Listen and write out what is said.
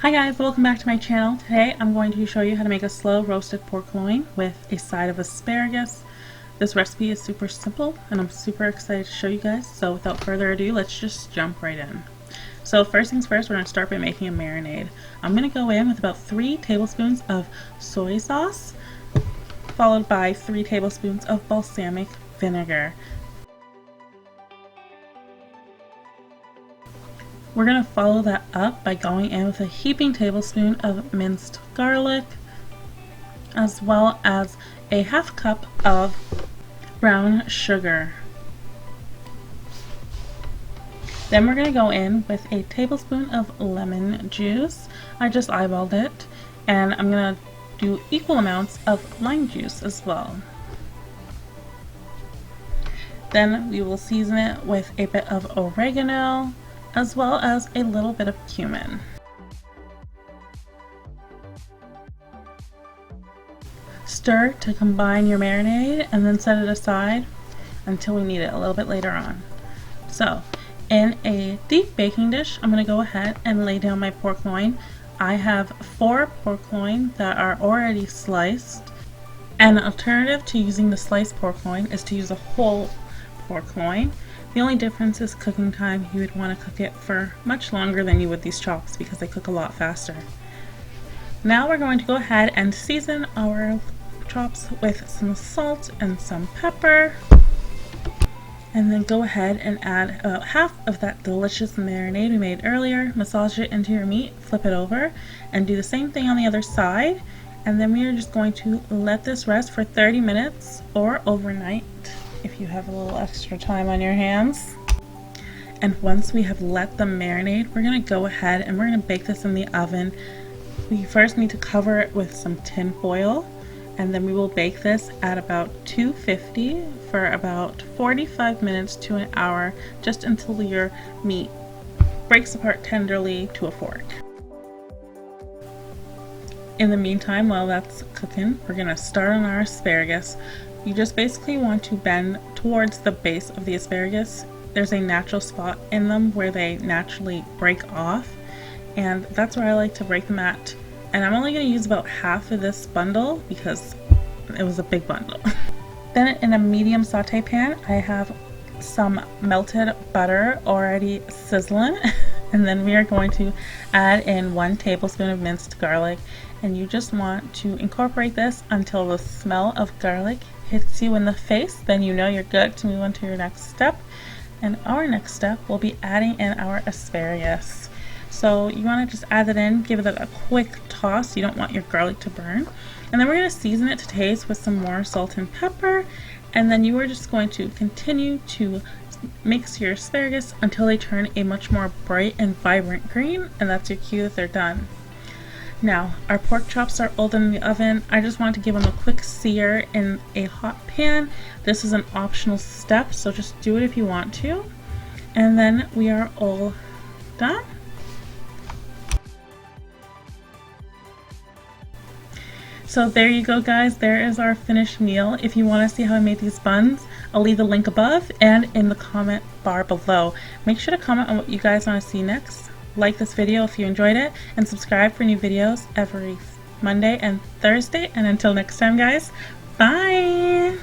Hi guys, welcome back to my channel. Today I'm going to show you how to make a slow roasted pork loin with a side of asparagus. This recipe is super simple and I'm super excited to show you guys, so without further ado, let's just jump right in. So first things first, we're going to start by making a marinade. I'm going to go in with about 3 tablespoons of soy sauce, followed by 3 tablespoons of balsamic vinegar. We're going to follow that up by going in with a heaping tablespoon of minced garlic, as well as a half cup of brown sugar. Then we're going to go in with a tablespoon of lemon juice. I just eyeballed it, and I'm going to do equal amounts of lime juice as well. Then we will season it with a bit of oregano, as well as a little bit of cumin. Stir to combine your marinade and then set it aside until we need it a little bit later on. So in a deep baking dish, I'm going to go ahead and lay down my pork loin. I have 4 pork loin that are already sliced. An alternative to using the sliced pork loin is to use a whole pork loin. The only difference is cooking time. You would want to cook it for much longer than you would these chops because they cook a lot faster. Now we're going to go ahead and season our chops with some salt and some pepper. And then go ahead and add about half of that delicious marinade we made earlier. Massage it into your meat, flip it over, and do the same thing on the other side. And then we are just going to let this rest for 30 minutes or overnight if you have a little extra time on your hands. And once we have let them marinate, we're going to go ahead and we're going to bake this in the oven. We first need to cover it with some tin foil, and then we will bake this at about 250 for about 45 minutes to an hour, just until your meat breaks apart tenderly to a fork. In the meantime, while that's cooking, we're going to start on our asparagus. You just basically want to bend towards the base of the asparagus. There's a natural spot in them where they naturally break off, and that's where I like to break them at. And I'm only going to use about half of this bundle because it was a big bundle. Then in a medium saute pan, I have some melted butter already sizzling, and then we are going to add in 1 tablespoon of minced garlic, and you just want to incorporate this until the smell of garlic hits you in the face. Then you know you're good to move on to your next step. And our next step will be adding in our asparagus. So you want to just add it in, give it a quick toss. You don't want your garlic to burn. And then we're going to season it to taste with some more salt and pepper. And then you are just going to continue to mix your asparagus until they turn a much more bright and vibrant green. And that's your cue that they're done. Now, our pork chops are old in the oven. I just want to give them a quick sear in a hot pan. This is an optional step, so just do it if you want to. And then we are all done. So there you go, guys. There is our finished meal. If you want to see how I made these buns, I'll leave the link above and in the comment bar below. Make sure to comment on what you guys want to see next. Like this video if you enjoyed it, and subscribe for new videos every Monday and Thursday. And until next time, guys, bye!